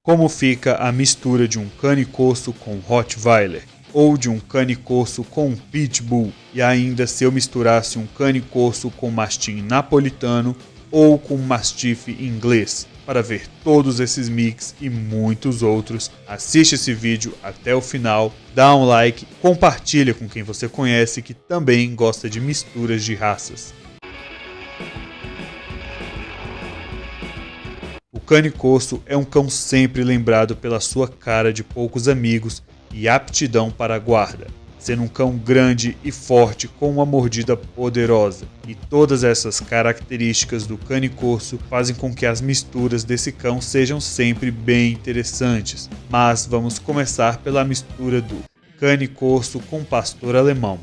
Como fica a mistura de um cane corso com Rottweiler? Ou de um cane corso com um Pitbull? E ainda se eu misturasse um cane corso com mastim napolitano ou com mastiff inglês? Para ver todos esses mix e muitos outros, assiste esse vídeo até o final, dá um like, compartilha com quem você conhece que também gosta de misturas de raças. O cane corso é um cão sempre lembrado pela sua cara de poucos amigos e aptidão para a guarda, sendo um cão grande e forte com uma mordida poderosa. E todas essas características do cane corso fazem com que as misturas desse cão sejam sempre bem interessantes. Mas vamos começar pela mistura do cane corso com pastor alemão.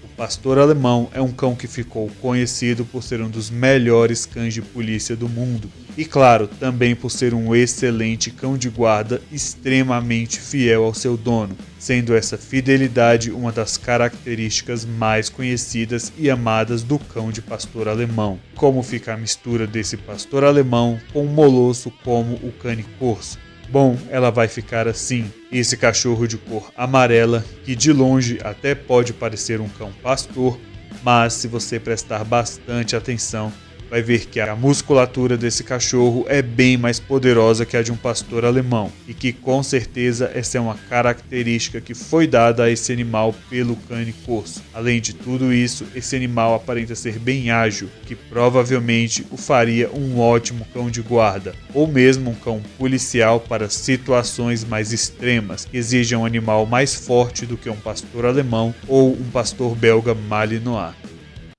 O pastor alemão é um cão que ficou conhecido por ser um dos melhores cães de polícia do mundo. E claro, também por ser um excelente cão de guarda extremamente fiel ao seu dono, sendo essa fidelidade uma das características mais conhecidas e amadas do cão de pastor alemão. Como fica a mistura desse pastor alemão com um molosso como o cane corso? Bom, ela vai ficar assim. Esse cachorro de cor amarela, que de longe até pode parecer um cão pastor, mas se você prestar bastante atenção, vai ver que a musculatura desse cachorro é bem mais poderosa que a de um pastor alemão, e que com certeza essa é uma característica que foi dada a esse animal pelo cane corso. Além de tudo isso, esse animal aparenta ser bem ágil, que provavelmente o faria um ótimo cão de guarda, ou mesmo um cão policial para situações mais extremas, que exijam um animal mais forte do que um pastor alemão ou um pastor belga malinois.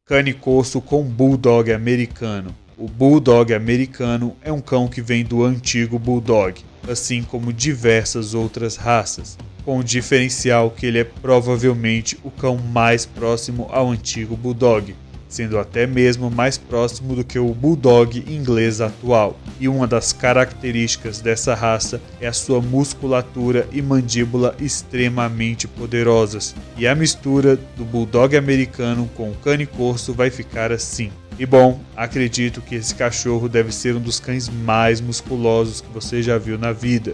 Cane corso com bulldog americano. O bulldog americano é um cão que vem do antigo bulldog, assim como diversas outras raças, com o diferencial que ele é provavelmente o cão mais próximo ao antigo bulldog, sendo até mesmo mais próximo do que o bulldog inglês atual. E uma das características dessa raça é a sua musculatura e mandíbula extremamente poderosas. E a mistura do bulldog americano com o cane corso vai ficar assim. E bom, acredito que esse cachorro deve ser um dos cães mais musculosos que você já viu na vida.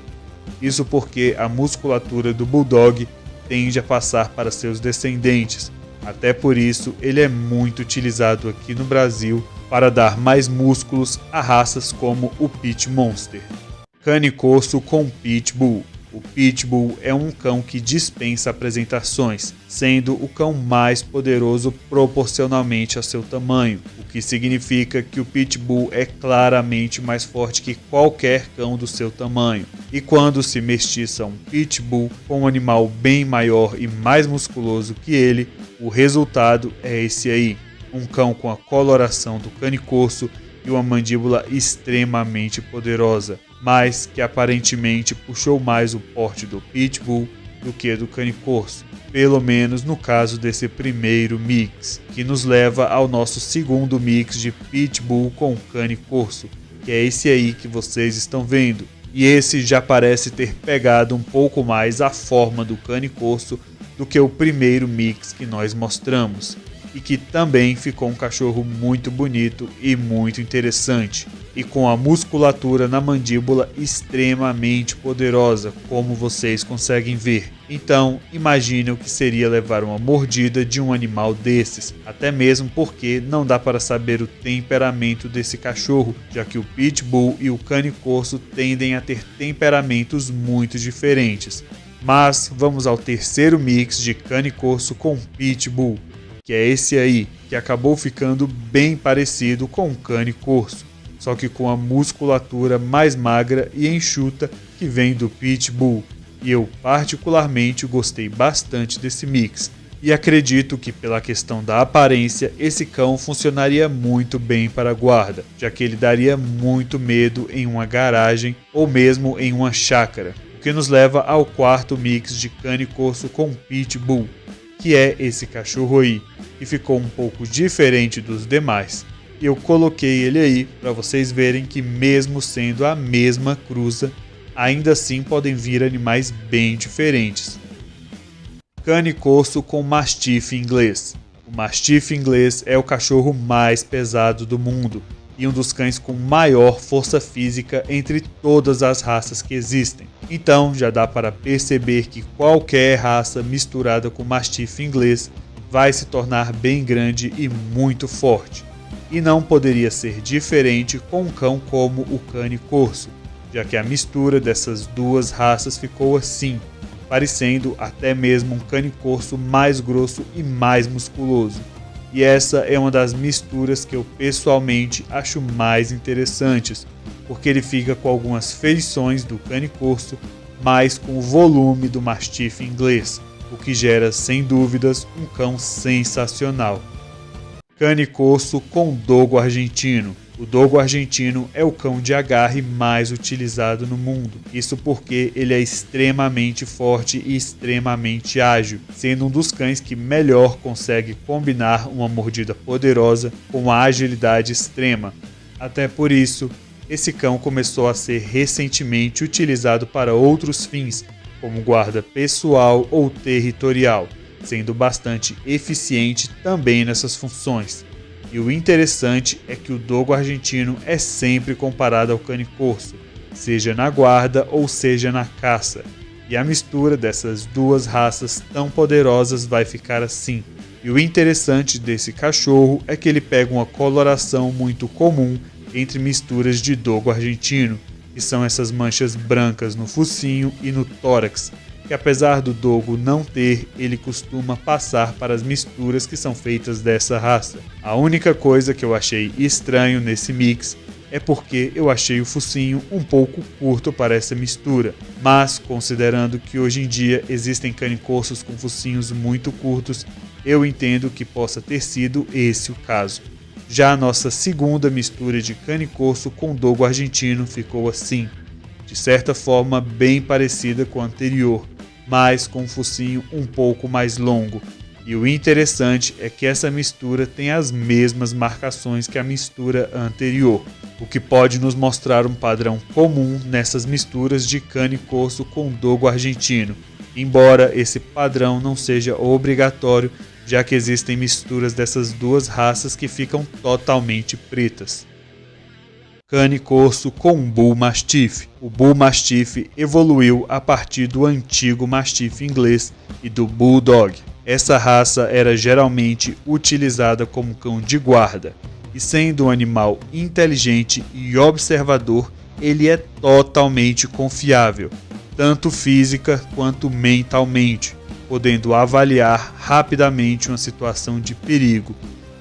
Isso porque a musculatura do bulldog tende a passar para seus descendentes. Até por isso, ele é muito utilizado aqui no Brasil para dar mais músculos a raças como o Pit Monster. Cane corso com Pitbull. O Pitbull é um cão que dispensa apresentações, sendo o cão mais poderoso proporcionalmente ao seu tamanho, o que significa que o Pitbull é claramente mais forte que qualquer cão do seu tamanho. E quando se mestiça um Pitbull com um animal bem maior e mais musculoso que ele, o resultado é esse aí, um cão com a coloração do cane corso e uma mandíbula extremamente poderosa, mas que aparentemente puxou mais o porte do Pitbull do que do cane corso, pelo menos no caso desse primeiro mix, que nos leva ao nosso segundo mix de Pitbull com cane corso, que é esse aí que vocês estão vendo. E esse já parece ter pegado um pouco mais a forma do cane corso do que o primeiro mix que nós mostramos, e que também ficou um cachorro muito bonito e muito interessante, e com a musculatura na mandíbula extremamente poderosa, como vocês conseguem ver. Então, imagine o que seria levar uma mordida de um animal desses, até mesmo porque não dá para saber o temperamento desse cachorro, já que o Pitbull e o cane corso tendem a ter temperamentos muito diferentes. Mas vamos ao terceiro mix de cane corso com Pitbull, que é esse aí, que acabou ficando bem parecido com o cane corso, só que com a musculatura mais magra e enxuta que vem do Pitbull. E eu particularmente gostei bastante desse mix, e acredito que pela questão da aparência, esse cão funcionaria muito bem para a guarda, já que ele daria muito medo em uma garagem ou mesmo em uma chácara. O que nos leva ao quarto mix de cane corso com Pitbull, que é esse cachorro aí, que ficou um pouco diferente dos demais. E eu coloquei ele aí para vocês verem que mesmo sendo a mesma cruza, ainda assim podem vir animais bem diferentes. Cane corso com mastiff inglês. O mastiff inglês é o cachorro mais pesado do mundo e um dos cães com maior força física entre todas as raças que existem. Então já dá para perceber que qualquer raça misturada com Mastiff inglês vai se tornar bem grande e muito forte. E não poderia ser diferente com um cão como o Cane Corso, já que a mistura dessas duas raças ficou assim, parecendo até mesmo um Cane Corso mais grosso e mais musculoso. E essa é uma das misturas que eu pessoalmente acho mais interessantes, porque ele fica com algumas feições do Cane Corso, mas com o volume do Mastiff inglês, o que gera sem dúvidas um cão sensacional. Cane Corso com Dogo argentino. O Dogo argentino é o cão de agarre mais utilizado no mundo. Isso porque ele é extremamente forte e extremamente ágil, sendo um dos cães que melhor consegue combinar uma mordida poderosa com a agilidade extrema. Até por isso, esse cão começou a ser recentemente utilizado para outros fins, como guarda pessoal ou territorial, sendo bastante eficiente também nessas funções. E o interessante é que o Dogo argentino é sempre comparado ao Cane Corso, seja na guarda ou seja na caça, e a mistura dessas duas raças tão poderosas vai ficar assim. E o interessante desse cachorro é que ele pega uma coloração muito comum entre misturas de Dogo argentino, que são essas manchas brancas no focinho e no tórax, que apesar do Dogo não ter, ele costuma passar para as misturas que são feitas dessa raça. A única coisa que eu achei estranho nesse mix é porque eu achei o focinho um pouco curto para essa mistura, mas considerando que hoje em dia existem Cane Corsos com focinhos muito curtos, eu entendo que possa ter sido esse o caso. Já a nossa segunda mistura de Cane Corso com Dogo argentino ficou assim, de certa forma bem parecida com a anterior, mas com um focinho um pouco mais longo. E o interessante é que essa mistura tem as mesmas marcações que a mistura anterior, o que pode nos mostrar um padrão comum nessas misturas de Cane Corso com Dogo argentino, embora esse padrão não seja obrigatório, já que existem misturas dessas duas raças que ficam totalmente pretas. Cane Corso com Bull Mastiff. O Bull Mastiff evoluiu a partir do antigo Mastiff inglês e do Bulldog. Essa raça era geralmente utilizada como cão de guarda, e sendo um animal inteligente e observador, ele é totalmente confiável, tanto física quanto mentalmente, podendo avaliar rapidamente uma situação de perigo.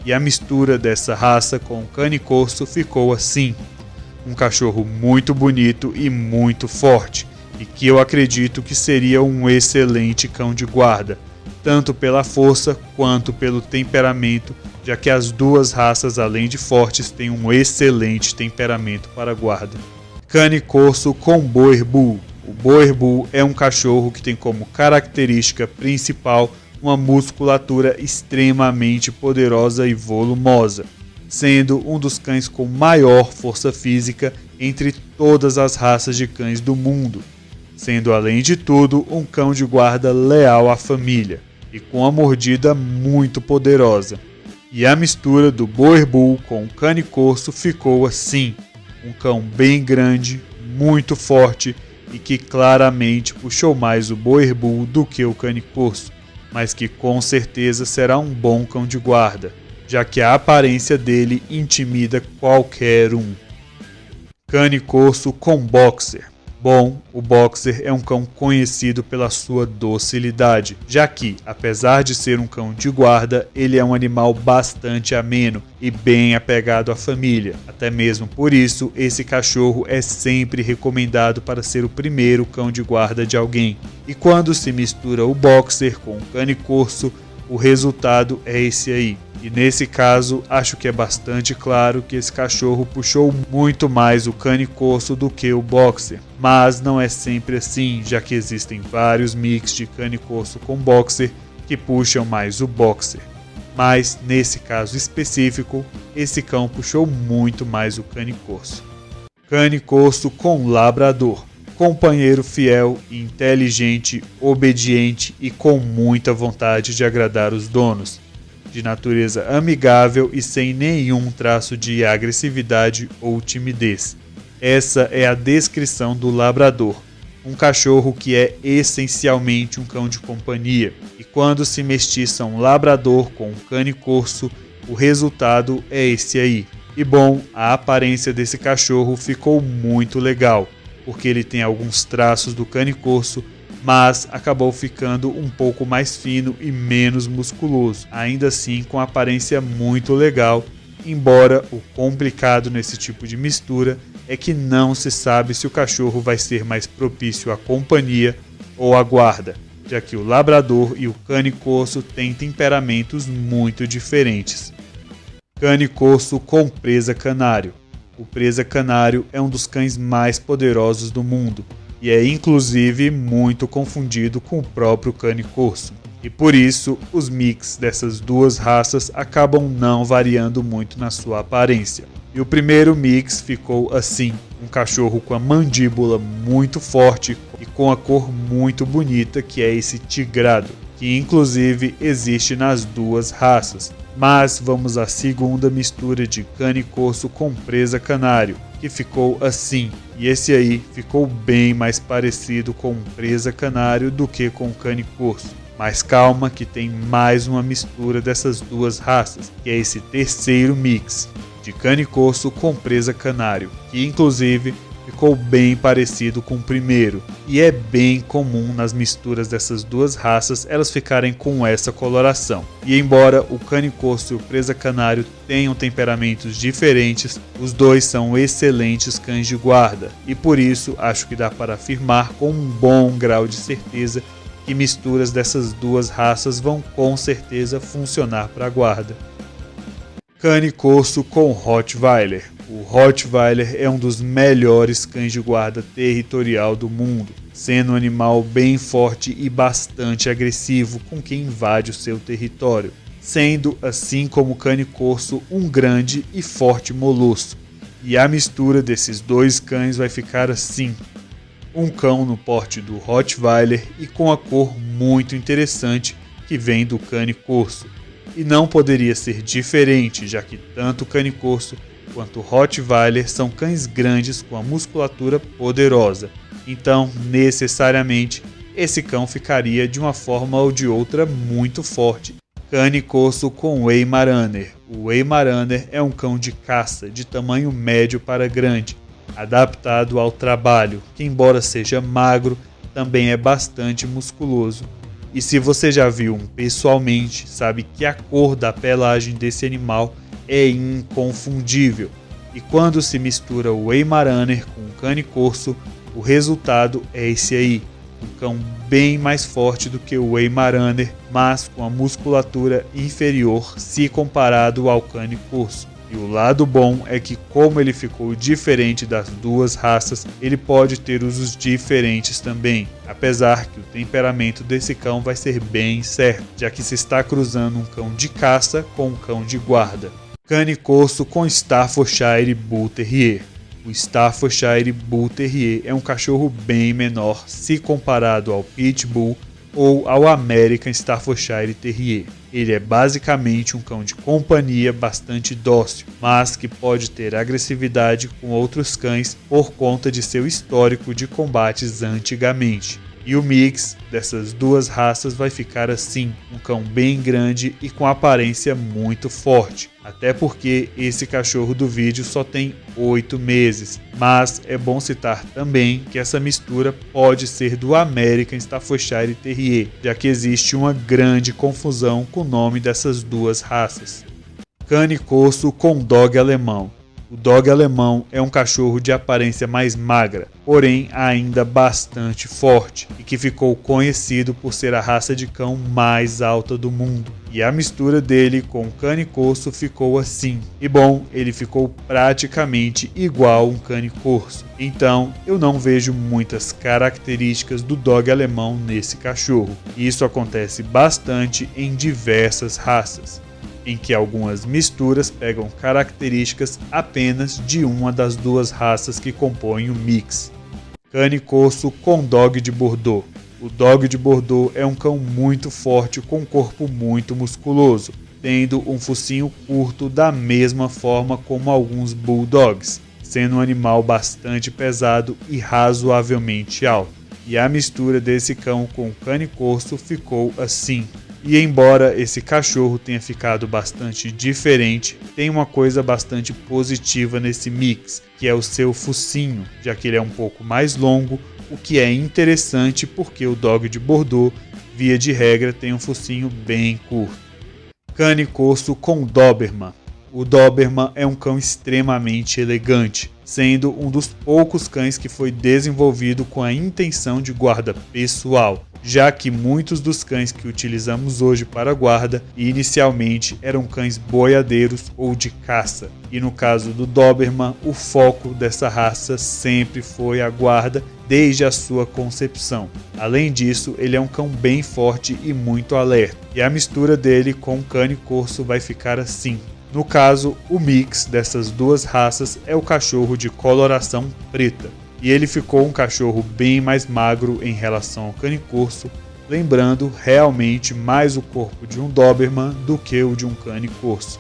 E a mistura dessa raça com o Cane Corso ficou assim. Um cachorro muito bonito e muito forte, e que eu acredito que seria um excelente cão de guarda, tanto pela força quanto pelo temperamento, já que as duas raças, além de fortes, têm um excelente temperamento para guarda. Cane Corso com Boer Bull. O Boer Bull é um cachorro que tem como característica principal uma musculatura extremamente poderosa e volumosa, sendo um dos cães com maior força física entre todas as raças de cães do mundo, sendo além de tudo um cão de guarda leal à família e com a mordida muito poderosa. E a mistura do Boer Bull com o Cane Corso ficou assim, um cão bem grande, muito forte e que claramente puxou mais o Boer Bull do que o Cane Corso, mas que com certeza será um bom cão de guarda, já que a aparência dele intimida qualquer um. Cane Corso com Boxer. Bom, o Boxer é um cão conhecido pela sua docilidade, já que, apesar de ser um cão de guarda, ele é um animal bastante ameno e bem apegado à família. Até mesmo por isso, esse cachorro é sempre recomendado para ser o primeiro cão de guarda de alguém. E quando se mistura o Boxer com o Cane Corso, o resultado é esse aí. E nesse caso, acho que é bastante claro que esse cachorro puxou muito mais o Cane Corso do que o Boxer. Mas não é sempre assim, já que existem vários mix de Cane Corso com Boxer que puxam mais o Boxer. Mas nesse caso específico, esse cão puxou muito mais o Cane Corso. Cane Corso com Labrador. Companheiro fiel, inteligente, obediente e com muita vontade de agradar os donos. de natureza amigável e sem nenhum traço de agressividade ou timidez. Essa é a descrição do labrador, um cachorro que é essencialmente um cão de companhia, e quando se mestiça um labrador com um cane corso, o resultado é esse aí. E bom, a aparência desse cachorro ficou muito legal, porque ele tem alguns traços do cane corso, mas acabou ficando um pouco mais fino e menos musculoso, ainda assim com aparência muito legal, embora o complicado nesse tipo de mistura é que não se sabe se o cachorro vai ser mais propício à companhia ou à guarda, já que o labrador e o cane corso têm temperamentos muito diferentes. Cane corso com presa canário. O presa canário é um dos cães mais poderosos do mundo e é inclusive muito confundido com o próprio cane corso. E por isso, os mix dessas duas raças acabam não variando muito na sua aparência. E o primeiro mix ficou assim, um cachorro com a mandíbula muito forte e com a cor muito bonita, que é esse tigrado, que inclusive existe nas duas raças. Mas vamos à segunda mistura de cane corso com presa canário, que ficou assim, e esse aí ficou bem mais parecido com um presa canário do que com o cane corso. Mas calma que tem mais uma mistura dessas duas raças, que é esse terceiro mix de cane corso com presa canário, que inclusive ficou bem parecido com o primeiro, e é bem comum nas misturas dessas duas raças elas ficarem com essa coloração. E embora o cane corso e o presa canário tenham temperamentos diferentes, os dois são excelentes cães de guarda, e por isso acho que dá para afirmar com um bom grau de certeza que misturas dessas duas raças vão com certeza funcionar para a guarda. Cane corso com Rottweiler. O Rottweiler é um dos melhores cães de guarda territorial do mundo, sendo um animal bem forte e bastante agressivo com quem invade o seu território, sendo, assim como o cane corso, um grande e forte molosso. E a mistura desses dois cães vai ficar assim: um cão no porte do Rottweiler e com a cor muito interessante que vem do cane corso. E não poderia ser diferente, já que tanto o cane corso quanto o Rottweiler são cães grandes com a musculatura poderosa. Então, necessariamente, esse cão ficaria de uma forma ou de outra muito forte. Cane corso com Weimaraner. O Weimaraner é um cão de caça de tamanho médio para grande, adaptado ao trabalho, que embora seja magro, também é bastante musculoso. E se você já viu um pessoalmente, sabe que a cor da pelagem desse animal é inconfundível. E quando se mistura o Weimaraner com o cane corso, o resultado é esse aí. Um cão bem mais forte do que o Weimaraner, mas com a musculatura inferior se comparado ao cane corso. E o lado bom é que, como ele ficou diferente das duas raças, ele pode ter usos diferentes também, apesar que o temperamento desse cão vai ser bem certo, já que se está cruzando um cão de caça com um cão de guarda. Cane corso com Staffordshire Bull Terrier. O Staffordshire Bull Terrier é um cachorro bem menor se comparado ao Pitbull ou ao American Staffordshire Terrier. Ele é basicamente um cão de companhia bastante dócil, mas que pode ter agressividade com outros cães por conta de seu histórico de combates antigamente. E o mix dessas duas raças vai ficar assim, um cão bem grande e com aparência muito forte, até porque esse cachorro do vídeo só tem 8 meses, mas é bom citar também que essa mistura pode ser do American Staffordshire Terrier, já que existe uma grande confusão com o nome dessas duas raças. Cane corso com Dog alemão. O Dog alemão é um cachorro de aparência mais magra, porém ainda bastante forte, e que ficou conhecido por ser a raça de cão mais alta do mundo. E a mistura dele com o cane corso ficou assim. E bom, ele ficou praticamente igual a um cane corso. Então, eu não vejo muitas características do Dog alemão nesse cachorro. E isso acontece bastante em diversas raças, em que algumas misturas pegam características apenas de uma das duas raças que compõem o mix. Cane corso com Dog de Bordeaux. O Dog de Bordeaux é um cão muito forte com um corpo muito musculoso, tendo um focinho curto da mesma forma como alguns bulldogs, sendo um animal bastante pesado e razoavelmente alto. E a mistura desse cão com o cane corso ficou assim. E embora esse cachorro tenha ficado bastante diferente, tem uma coisa bastante positiva nesse mix, que é o seu focinho, já que ele é um pouco mais longo, o que é interessante porque o Dog de Bordeaux, via de regra, tem um focinho bem curto. Cane corso com Doberman. O Doberman é um cão extremamente elegante, sendo um dos poucos cães que foi desenvolvido com a intenção de guarda pessoal, já que muitos dos cães que utilizamos hoje para guarda inicialmente eram cães boiadeiros ou de caça. E no caso do Doberman, o foco dessa raça sempre foi a guarda desde a sua concepção. Além disso, ele é um cão bem forte e muito alerta, e a mistura dele com o cane corso vai ficar assim. No caso, o mix dessas duas raças é o cachorro de coloração preta, e ele ficou um cachorro bem mais magro em relação ao cane corso, lembrando realmente mais o corpo de um Doberman do que o de um cane corso.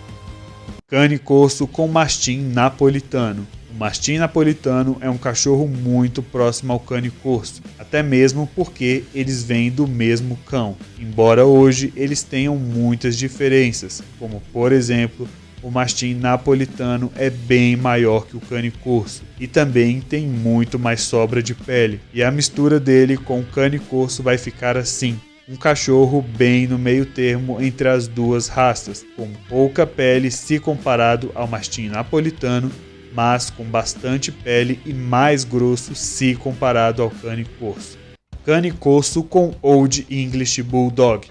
Cane corso com mastim napolitano. O mastim napolitano é um cachorro muito próximo ao cane corso, até mesmo porque eles vêm do mesmo cão, embora hoje eles tenham muitas diferenças, como por exemplo, o mastim napolitano é bem maior que o cane corso e também tem muito mais sobra de pele, e a mistura dele com o cane corso vai ficar assim. Um cachorro bem no meio termo entre as duas raças, com pouca pele se comparado ao mastim napolitano, mas com bastante pele e mais grosso se comparado ao cane corso. Cane corso com Old English Bulldog.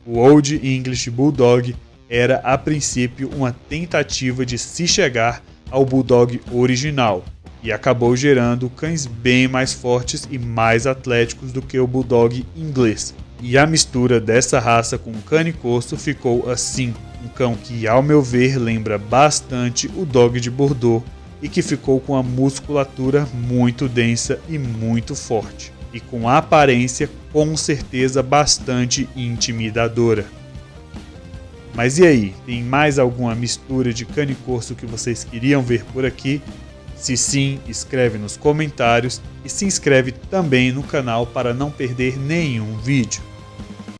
O Old English Bulldog era a princípio uma tentativa de se chegar ao Bulldog original e acabou gerando cães bem mais fortes e mais atléticos do que o Bulldog inglês. E a mistura dessa raça com o cane corso ficou assim, um cão que ao meu ver lembra bastante o Dog de Bordeaux e que ficou com a musculatura muito densa e muito forte, e com a aparência com certeza bastante intimidadora. Mas e aí, tem mais alguma mistura de cane corso que vocês queriam ver por aqui? Se sim, escreve nos comentários e se inscreve também no canal para não perder nenhum vídeo.